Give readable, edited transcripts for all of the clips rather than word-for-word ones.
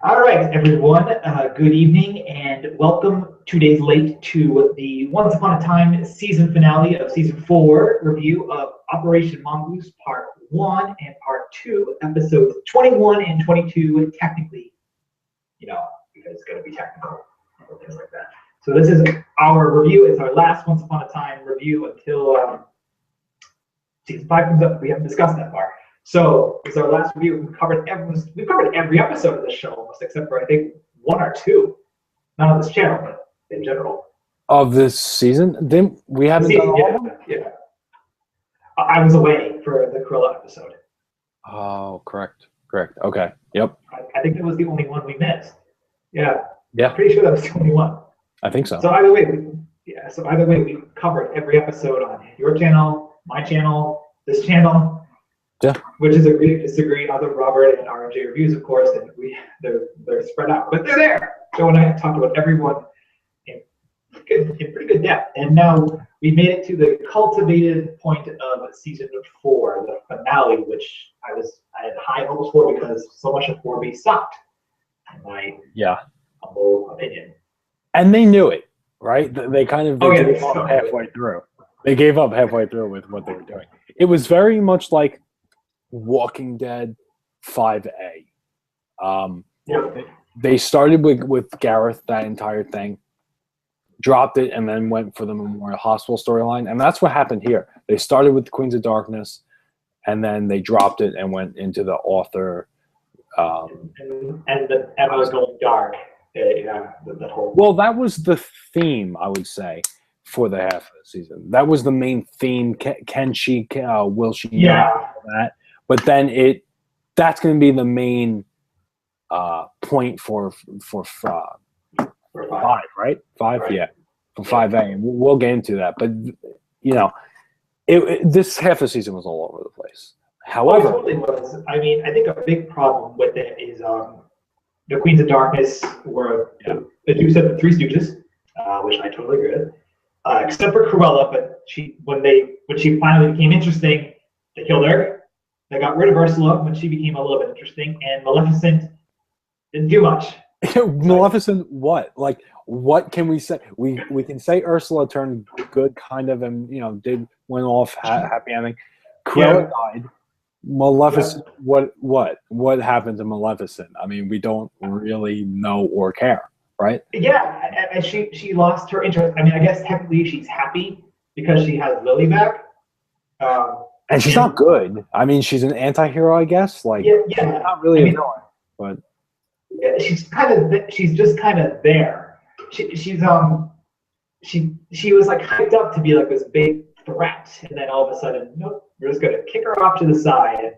All right, everyone. Good evening, and welcome 2 days late to the Once Upon a Time season finale of season 4 review of Operation Mongoose Part 1 and Part 2, episodes 21 and 22. Technically, because it's going to be technical and things like that. So this is our review. It's our last Once Upon a Time review until season 5 comes up. We haven't discussed that part. So it's our last review. We've covered every episode of the show almost, except for I think one or two. Not on this channel, but in general. Of this season? Then we haven't done all of them? Yeah. I was away for the Cruella episode. Oh, correct. Okay. Yep. I think that was the only one we missed. Yeah. Yeah. I'm pretty sure that was the only one. I think so. So either way, we covered every episode on your channel, my channel, this channel. Yeah. Which is agree to disagree. Other Robert and RJ reviews, of course, and they're spread out, but they're there. Joe and I have talked about everyone in pretty good depth, and now we made it to the cultivated point of season 4, the finale, which I had high hopes for because so much of 4B sucked, in my humble opinion. And they knew it, right? They kind of gave up halfway through. They gave up halfway through with what they were doing. It was very much like Walking Dead 5A. They started with Gareth, that entire thing, dropped it, and then went for the Memorial Hospital storyline. And that's what happened here. They started with Queens of Darkness, and then they dropped it and went into the author. And the Emma was going dark. The whole. Well, that was the theme, I would say, for the half of the season. That was the main theme. Can she? Will she? That. But then that's going to be the main point for 5, right? 5, right. Yeah, for 5A. And we'll get into that. But this half of the season was all over the place. However, it totally was. I mean, I think a big problem with it is the Queens of Darkness were you said the Three Stooges, which I totally agree with, except for Cruella. But when she finally became interesting, they killed her. They got rid of Ursula when she became a little bit interesting, and Maleficent didn't do much. Maleficent, what? Like, what can we say? We can say Ursula turned good, kind of, and went off happy ending. Cruella died. Maleficent, what happened to Maleficent? I mean, we don't really know or care, right? Yeah, and she lost her interest. I mean, I guess technically she's happy because she has Lily back. And she's not good. I mean, she's an anti-hero, I guess. Like, not really a villain, but she's just kind of there. She was like hyped up to be like this big threat, and then all of a sudden, nope, we're just gonna kick her off to the side and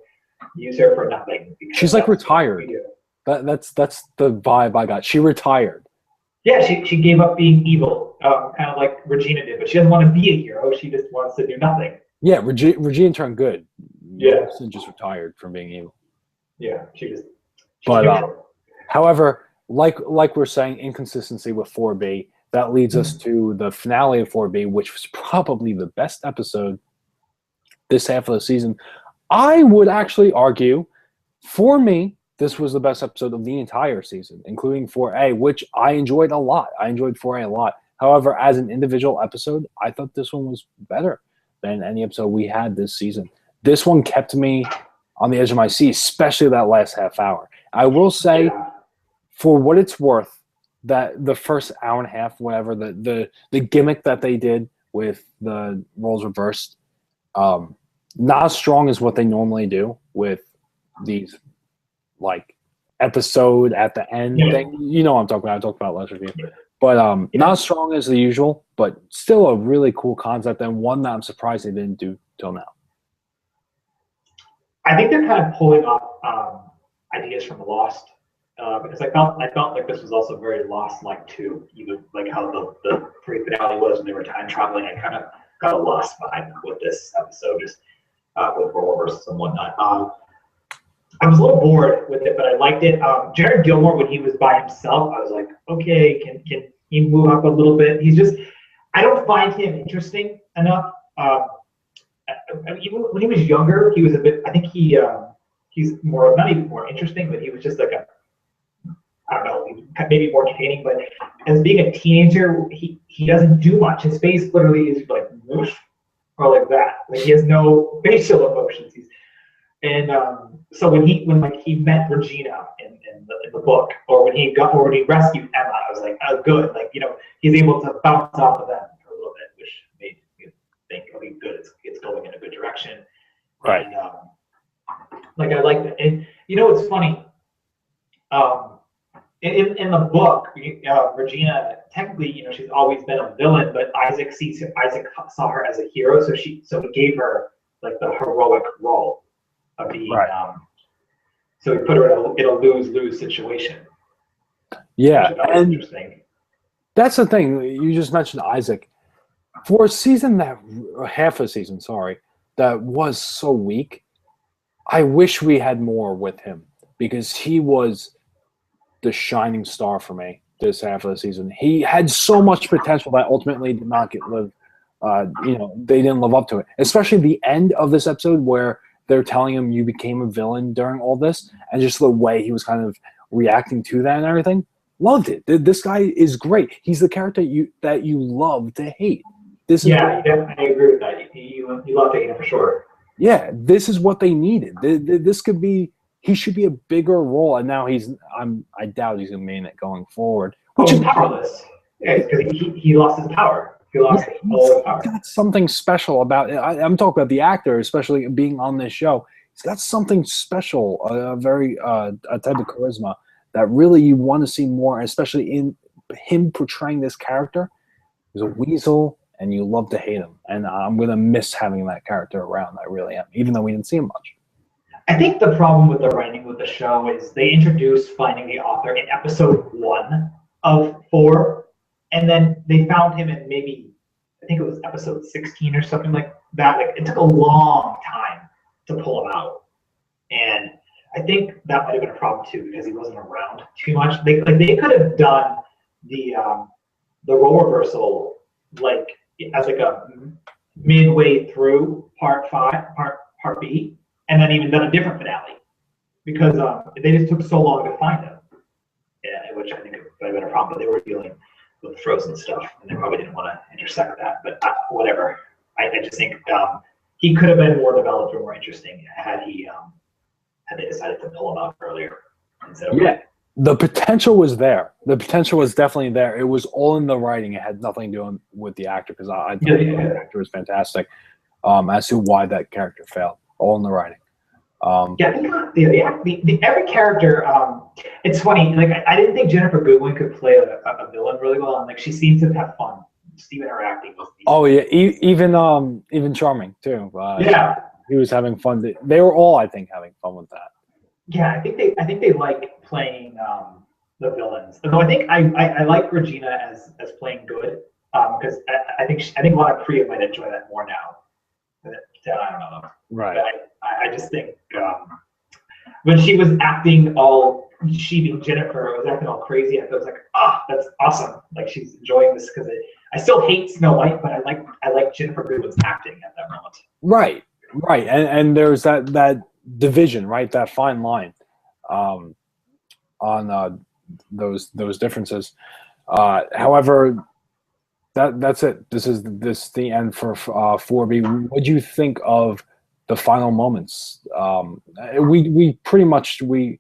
use her for nothing. She's like retired. That's the vibe I got. She retired. Yeah, she gave up being evil, kind of like Regina did, but she doesn't want to be a hero. She just wants to do nothing. Yeah, Regina turned good. Yeah, just retired from being evil. Yeah, she just. But however, like we're saying, inconsistency with 4B. That leads us to the finale of 4B, which was probably the best episode this half of the season. I would actually argue, for me, this was the best episode of the entire season, including 4A, which I enjoyed a lot. I enjoyed 4A a lot. However, as an individual episode, I thought this one was better than any episode we had this season. This one kept me on the edge of my seat, especially that last half hour. I will say, for what it's worth, that the first hour and a half, whatever, the gimmick that they did with the roles reversed, not as strong as what they normally do with these like episode at the end thing. You know what I'm talking about. I talked about last review. But not as strong as the usual, but still a really cool concept and one that I'm surprised they didn't do till now. I think they're kind of pulling off ideas from Lost, because I felt like this was also very Lost-like too. Even like how the pre-finale was when they were time traveling. I kind of got a Lost vibe with this episode, just with role reversals and whatnot. I was a little bored with it, but I liked it. Jared Gilmore, when he was by himself, I was like, okay, can he move up a little bit? I don't find him interesting enough. Even when he was younger, he was a bit. I think he's not even more interesting, but he was just like I don't know, maybe more entertaining, but as being a teenager, he doesn't do much. His face literally is like whoosh, or like that. Like he has no facial emotions. And so when like he met Regina in the book, or when he rescued Emma, I was like, oh, good. Like, he's able to bounce off of them for a little bit, which made me think, okay, good. It's going in a good direction. Right. And like I like that. And it's funny. In the book, Regina technically, she's always been a villain, but Isaac saw her as a hero, so he gave her like the heroic role of being. Right. So he put her in a lose-lose situation. Yeah, and interesting. That's the thing. You just mentioned Isaac. For a season half a season, sorry, that was so weak, I wish we had more with him because he was the shining star for me this half of the season. He had so much potential that ultimately did not get lived. They didn't live up to it. Especially the end of this episode where they're telling him you became a villain during all this, and just the way he was kind of reacting to that and everything. Loved it. This guy is great. He's the character that you love to hate. I agree with that. You love to hate him for sure. Yeah, this is what they needed. This could be. He should be a bigger role, and now I doubt he's going to be in it going forward. Which is powerless. Yeah, because he lost his power. He lost all his power. He's got something special about it. I'm talking about the actor, especially being on this show. He's got something special, a type of charisma that really you want to see more, especially in him portraying this character. He's a weasel, and you love to hate him. And I'm going to miss having that character around. I really am, even though we didn't see him much. I think the problem with the writing with the show is they introduced finding the author in episode 1 of 4, and then they found him in I think it was episode 16 or something like that. Like, it took a long time to pull him out, and I think that might have been a problem too because he wasn't around too much. They could have done the role reversal as a midway through part B. And then even done a different finale because they just took so long to find him, which I think might have been a problem. But they were dealing with Frozen stuff, and they probably didn't want to intersect that. But whatever. I just think he could have been more developed or more interesting had they decided to pull him out earlier instead of The potential was there. The potential was definitely there. It was all in the writing. It had nothing to do with the actor because I thought the actor was fantastic. As to why that character failed, all in the writing. Every character. It's funny. Like I didn't think Jennifer Goodwin could play a villain really well, and like she seems to have fun. Just even her acting was. Oh yeah, even Charming too. He was having fun. They were all, I think, having fun with that. Yeah, I think they like playing the villains. Though I think I like Regina as playing good because I think a lot of Priya might enjoy that more now. I don't know. Right. But I just think when she was acting she being Jennifer was acting all crazy. I was like, that's awesome. Like she's enjoying this because I still hate Snow White, but I like Jennifer Goodwin's acting at that moment. Right. And there's that division, right? That fine line on those differences. However, that's it. This is the end for 4B. What do you think of the final moments? We pretty much we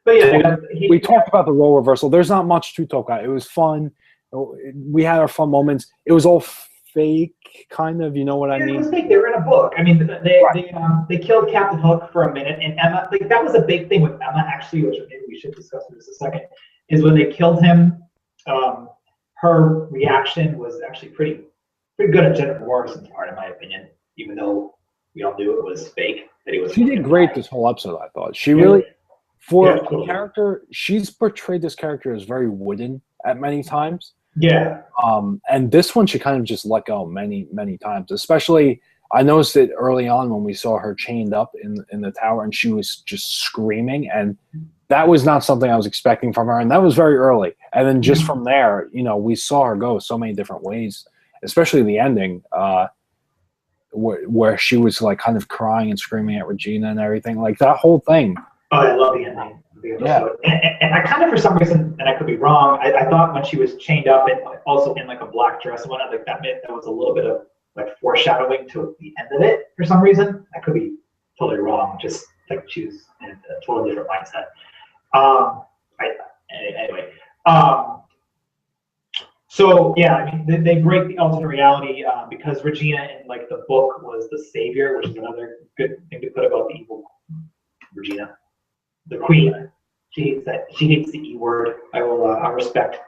talked about the role reversal. There's not much to talk about. It was fun. We had our fun moments. It was all fake, kind of. You know what I mean? It was fake. They were in a book. I mean, they killed Captain Hook for a minute, and Emma. Like that was a big thing with Emma, actually, which maybe we should discuss in just a second. Is when they killed him. Her reaction was actually pretty good at Jennifer Morrison's part, in my opinion. Even though we all knew it was fake, that he was. She did great this whole episode. I thought she really, for a character, she's portrayed this character as very wooden at many times. Yeah. And this one she kind of just let go many times. Especially, I noticed it early on when we saw her chained up in the tower, and she was just screaming, and that was not something I was expecting from her, and that was very early. And then just from there, we saw her go so many different ways, especially the ending, where she was like kind of crying and screaming at Regina and everything. Like that whole thing. Oh, I love the ending. Yeah. And I kind of, for some reason, and I could be wrong, I thought when she was chained up and also in like a black dress and whatnot, like that meant that was a little bit of like foreshadowing to the end of it for some reason. I could be totally wrong, just like she was in a totally different mindset. Anyway, so yeah, I mean, they break the alternate reality because Regina in like the book was the savior, which is another good thing to put about the evil Regina, the queen. She hates that. She hates the E word. I respect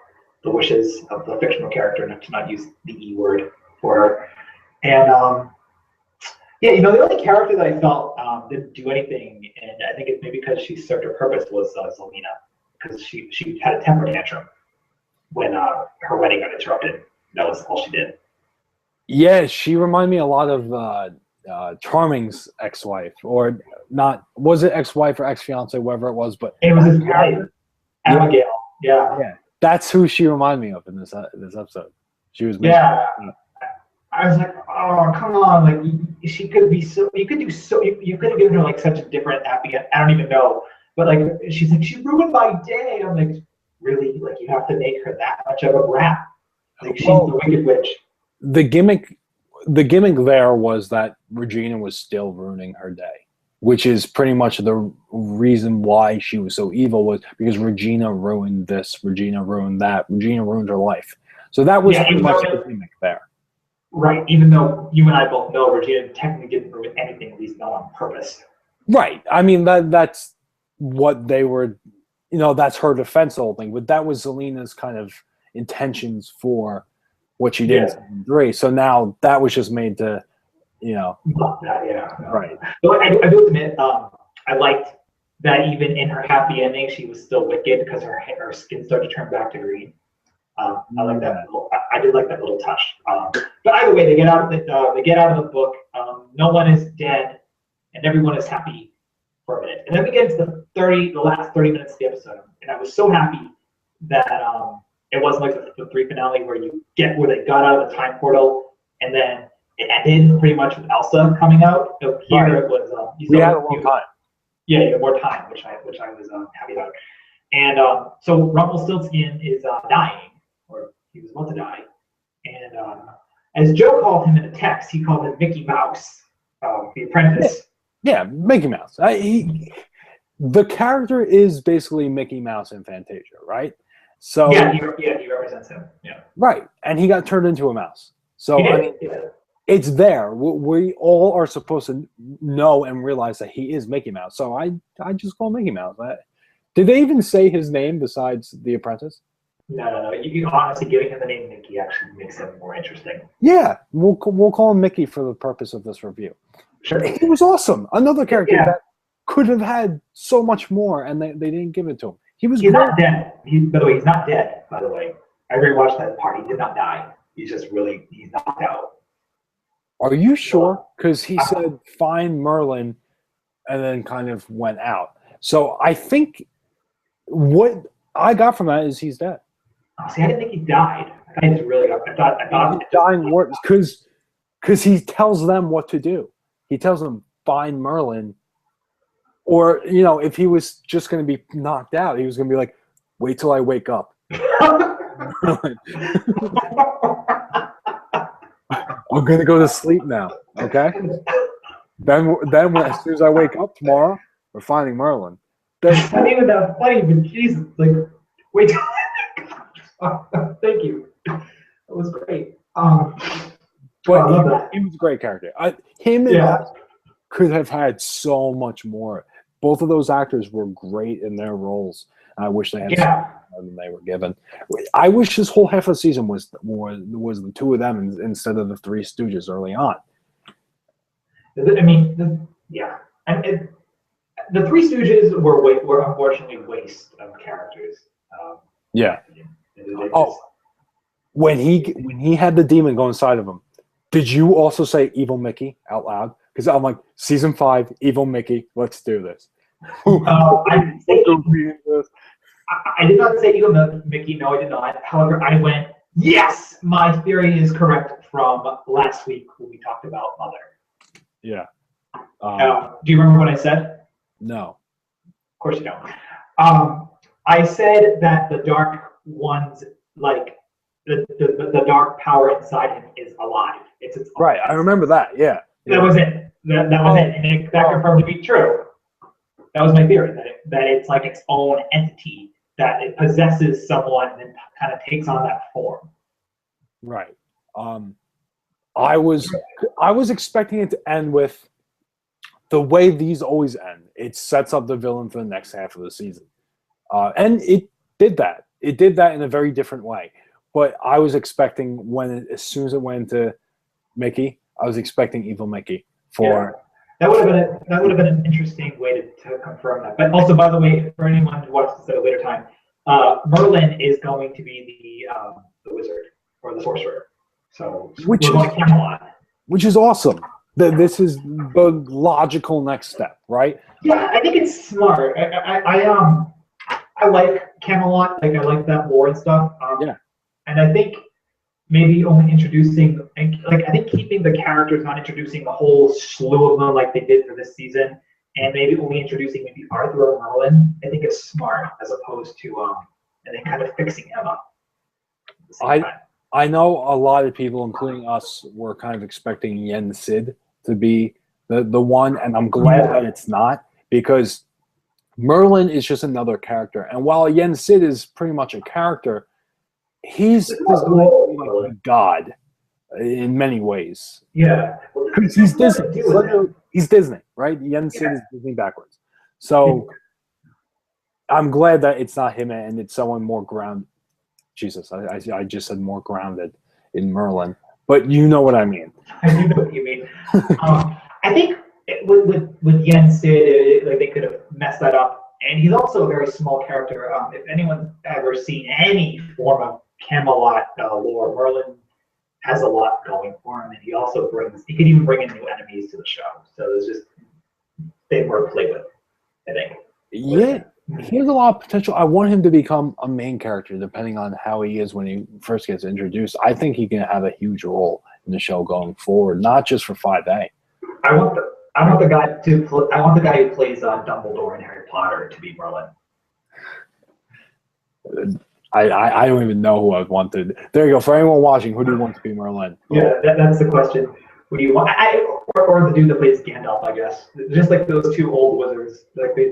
the wishes of the fictional character not to not use the E word for her. And yeah, you know, the only character that I felt didn't do anything, and I think it's maybe because she served her purpose, was Zelina, because she had a temper tantrum when her wedding got interrupted. That was all she did. Yeah, she reminded me a lot of Charming's ex-wife, or not? Was it ex-wife or ex-fiance, whatever it was? But It was his wife, Abigail. Yeah. Yeah, that's who she reminded me of in this episode. She was Yeah. I was like, oh, come on! Like, she could be so. You could do so. You could have given her like such a different happy. I don't even know. But like, she's like, she ruined my day. I'm like, really? Like, you have to make her that much of a brat? Like, she's the Wicked Witch. The gimmick there was that Regina was still ruining her day, which is pretty much the reason why she was so evil, was because Regina ruined this, Regina ruined that, Regina ruined her life. So that was pretty much the gimmick there. Right, even though you and I both know Regina technically didn't ruin anything, at least not on purpose. Right. I mean, that's what they were, that's her defense, the whole thing. But that was Zelina's kind of intentions for what she did in season 3. So now that was just made to, Right. But I do admit, I liked that even in her happy ending, she was still wicked because her skin started to turn back to green. I like that. I did like that little touch. But either way, they get out of the book. No one is dead, and everyone is happy for a minute. And then we get into the last 30 minutes of the episode, and I was so happy that it wasn't like the 3 finale where they got out of the time portal, and then it ended pretty much with Elsa coming out. So here it was. We had a long time. Yeah, you had more time, which I was happy about. And so Rumpelstiltskin is dying, or he was about to die. And as Joe called him in a text, he called him Mickey Mouse, the apprentice. Yeah, Mickey Mouse. The character is basically Mickey Mouse in Fantasia, right? So yeah, he represents him. Yeah. Right, and he got turned into a mouse. So it's there. We all are supposed to know and realize that he is Mickey Mouse. So I just call him Mickey Mouse. Did they even say his name besides the apprentice? No. You honestly, giving him the name Mickey actually makes him more interesting. Yeah, we'll call him Mickey for the purpose of this review. Sure. He was awesome. Another character that could have had so much more, and they didn't give it to him. He's not dead. By the way, he's not dead, by the way. I rewatched that part. He did not die. He's knocked out. Are you sure? Because he said, find Merlin, and then kind of went out. So I think what I got from that is he's dead. Oh, see, I didn't think he died. I thought he's dying words because he tells them what to do. He tells them, find Merlin. Or, if he was just going to be knocked out, he was going to be like, wait till I wake up. I'm going to go to sleep now, okay? Then as soon as I wake up tomorrow, we're finding Merlin. That's not even that funny, but Jesus, like, wait till thank you. That was great. But he was a great character. Him and Matt could have had so much more. Both of those actors were great in their roles. I wish they had more than they were given. I wish this whole half of the season was the 2 of them instead of the 3 Stooges early on. I mean, the 3 Stooges were unfortunately waste of characters. When he had the demon go inside of him, did you also say Evil Mickey out loud? Because I'm like, season 5, Evil Mickey, let's do this. I did not say Evil Mickey, no, I did not. However, I went, yes, my theory is correct from last week when we talked about Mother. Yeah. Do you remember what I said? No. Of course you don't. I said that the Dark One's like the dark power inside him is alive. It's its own Right, I remember that. Yeah. That was it. That was it, and that confirmed to be true. That was my theory, that it's like its own entity, that it possesses someone and then kind of takes on that form. Right. I was expecting it to end with the way these always end. It sets up the villain for the next half of the season, and it did that. It did that in a very different way. But I was expecting as soon as it went to Mickey, I was expecting Evil Mickey for. Yeah. That would have been an interesting way to confirm that. But also, by the way, for anyone who watches this at a later time, Merlin is going to be the wizard or the sorcerer. So we're going to Camelot. Which is awesome. This is the logical next step, right? Yeah, I think it's smart. I like Camelot. Like I like that lore and stuff. Yeah. And I think maybe only introducing, like I think keeping the characters, not introducing the whole slew of them like they did for this season, and maybe only introducing maybe Arthur or Merlin, I think is smart as opposed to and then kind of fixing him up. I know a lot of people, including us, were kind of expecting Yen Sid to be the one, and I'm glad that it's not, because Merlin is just another character, and while Yen Sid is pretty much a character, he's like a god in many ways. Yeah, because he's Disney. He's Disney, right? Yen Sid is Disney backwards. So I'm glad that it's not him and it's someone more grounded. Jesus, I just said more grounded in Merlin, but you know what I mean. I do know what you mean. I think with Yen Sid, like they could have messed that up. And he's also a very small character. If anyone's ever seen any form of Camelot lore, Merlin has a lot going for him, and he could even bring in new enemies to the show. So there's just thing more to play with, I think. Yeah, he has a lot of potential. I want him to become a main character, depending on how he is when he first gets introduced. I think he can have a huge role in the show going forward, not just for 5A. I want the guy who plays Dumbledore in Harry Potter to be Merlin. I don't even know who I wanted. There you go. For anyone watching, who do you want to be Merlin? Yeah, that's the question. Who do you want? Or the dude that plays Gandalf, I guess. Just like those two old wizards.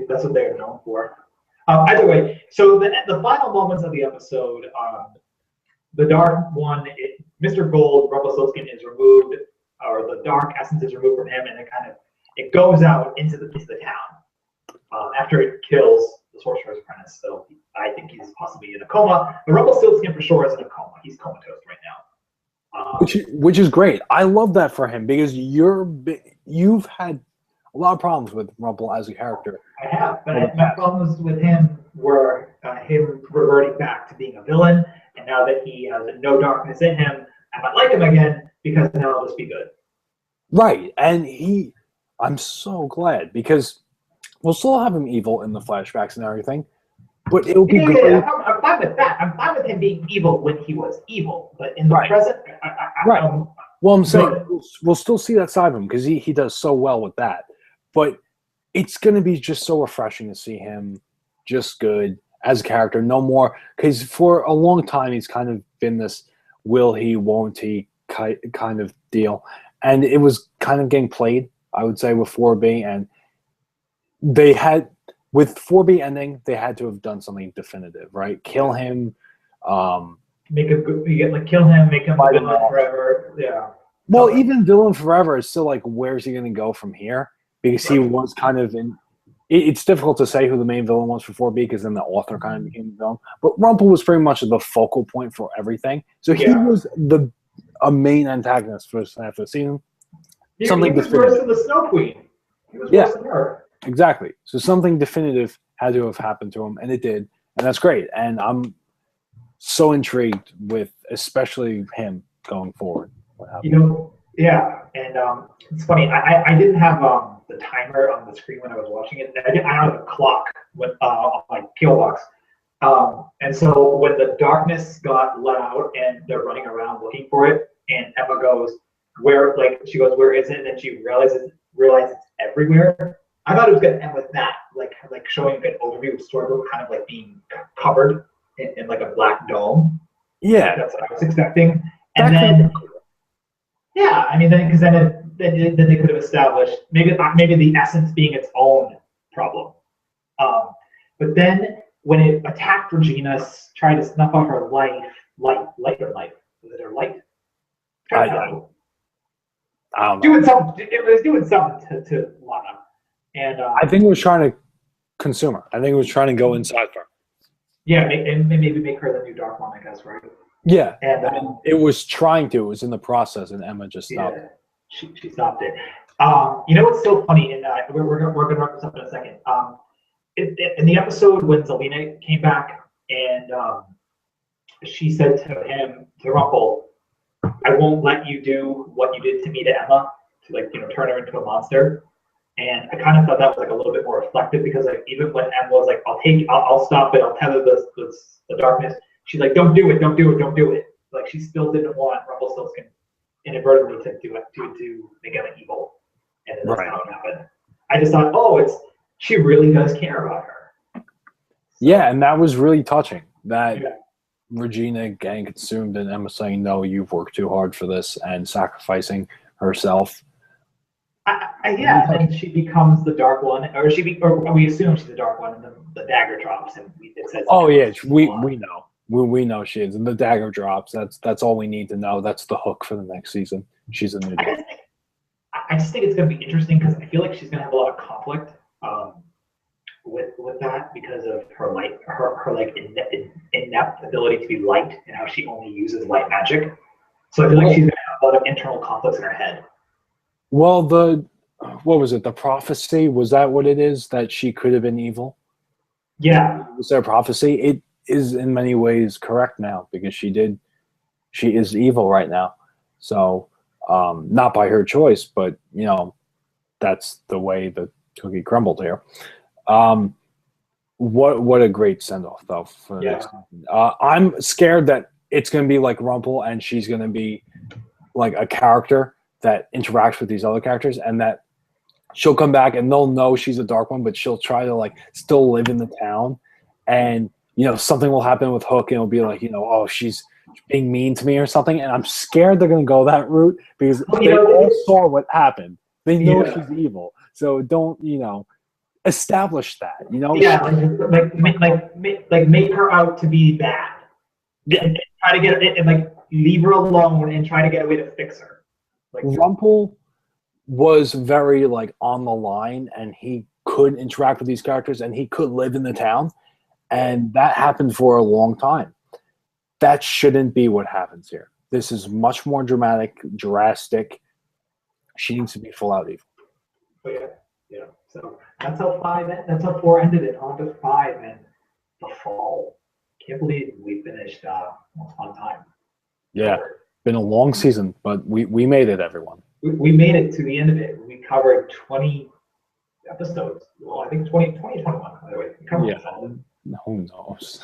That's what they're known for. Either way, so the final moments of the episode, the Dark One, Mr. Gold, Rumpelstiltskin is removed, or the dark essence is removed from him, and it goes out into the town after it kills the Sorcerer's Apprentice. So I think he's possibly in a coma. The Rumpelstiltskin for sure is in a coma. He's comatose right now. Which is great. I love that for him because you've had a lot of problems with Rumple as a character. I have, but my problems with him were him reverting back to being a villain, and now that he has no darkness in him, I might like him again because now he'll just be good. Right, and I'm so glad because we'll still have him evil in the flashbacks and everything, but it'll be great. Yeah, I'm fine with that. I'm fine with him being evil when he was evil, but in the present, Well, I'm saying we'll still see that side of him because he does so well with that. But it's going to be just so refreshing to see him just good as a character. No more, because for a long time he's kind of been this will he, won't he kind of deal. And it was kind of getting played, I would say, with 4B. And they had, with 4B ending, they had to have done something definitive, right? Kill him. Make a good, kill him, make him villain forever. Yeah. Well, even villain forever is still like, where's he going to go from here? Because he was kind of in. It's difficult to say who the main villain was for 4B because then the author kind of became the villain. But Rumple was pretty much the focal point for everything. So he was a main antagonist for half the season. He was worse than the Snow Queen. He was worse than her. Exactly. So something definitive had to have happened to him, and it did. And that's great. And I'm so intrigued with especially him going forward. Yeah, and it's funny. I didn't have the timer on the screen when I was watching it. I don't have a clock on my PO box. And so when the darkness got let out and they're running around looking for it, and Emma goes, "Where?" Like she goes, "Where is it?" And then she realizes it's everywhere. I thought it was going to end with that, like showing an overview of Storybook kind of like being covered in like a black dome. Yeah, That's what I was expecting. And that could. then, yeah, I mean, then because then they could have established maybe the essence being its own problem. Um, but then when it attacked Regina, trying to snuff out her light or life. Was it her light? I don't know. Doing something. It was doing something to Lana, and I think it was trying to consume her. I think it was trying to go inside her. Yeah, and maybe make her the new Dark One, I guess, right? Yeah, and it was trying to. It was in the process, and Emma just stopped. Yeah, she stopped it. You know what's so funny? And we're gonna wrap this up in a second. In the episode when Zelina came back and she said to him, to Rumple, "I won't let you do what you did to me to Emma, to like turn her into a monster." And I kind of thought that was like a little bit more reflective because like even when Emma was like, I'll stop it, I'll tether the darkness. She's like, don't do it. Like she still didn't want Rumpelstiltskin inadvertently to do it to make Emma evil, and then that's how it happened. I just thought, she really does care about her. Yeah, and that was really touching. That Regina getting consumed and Emma saying, "No, you've worked too hard for this," and sacrificing herself. And then she becomes the Dark One, or we assume she's the Dark One, and then the dagger drops, and it says. Oh yeah, we know. We know she is, and the dagger drops. That's all we need to know. That's the hook for the next season. She's a new. I just think it's going to be interesting because I feel like she's going to have a lot of conflict with that because of her like inept ability to be light and how she only uses light magic. So I feel like she's going to have a lot of internal conflicts in her head. Well, what was it? The prophecy, was that what it is? That she could have been evil? Yeah. Was there a prophecy? It is in many ways correct now because she is evil right now. So not by her choice, but that's the way the cookie crumbled here. What a great send off though for the next season. I'm scared that it's gonna be like Rumple and she's gonna be like a character that interacts with these other characters, and that she'll come back and they'll know she's a Dark One, but she'll try to like still live in the town, and something will happen with Hook, and it'll be like she's being mean to me or something, and I'm scared they're gonna go that route because they all saw what happened. They know she's evil, so don't establish that. Like make her out to be bad. Yeah, and try to get it, and like leave her alone and try to get a way to fix her. Like Rumple was very like on the line, and he could interact with these characters, and he could live in the town, and that happened for a long time. That shouldn't be what happens here. This is much more drastic. She needs to be full out evil. Yeah. So that's how 4 ended it. On to 5 and the fall. Can't believe we finished on time. Yeah. Been a long season, but we made it, everyone. We made it to the end of it. We covered 20 episodes. Well, I think 2021, by the way. We covered who knows?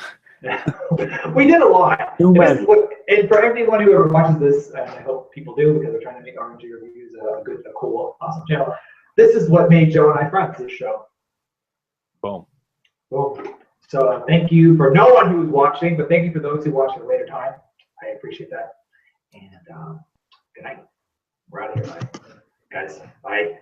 We did a lot. And for everyone who ever watches this, and I hope people do because we're trying to make RNG reviews a cool, awesome channel. This is what made Joe and I friends, this show. Boom. So thank you for no one who's watching, but thank you for those who watch at a later time. I appreciate that. And good night. We're out of here, guys. Bye.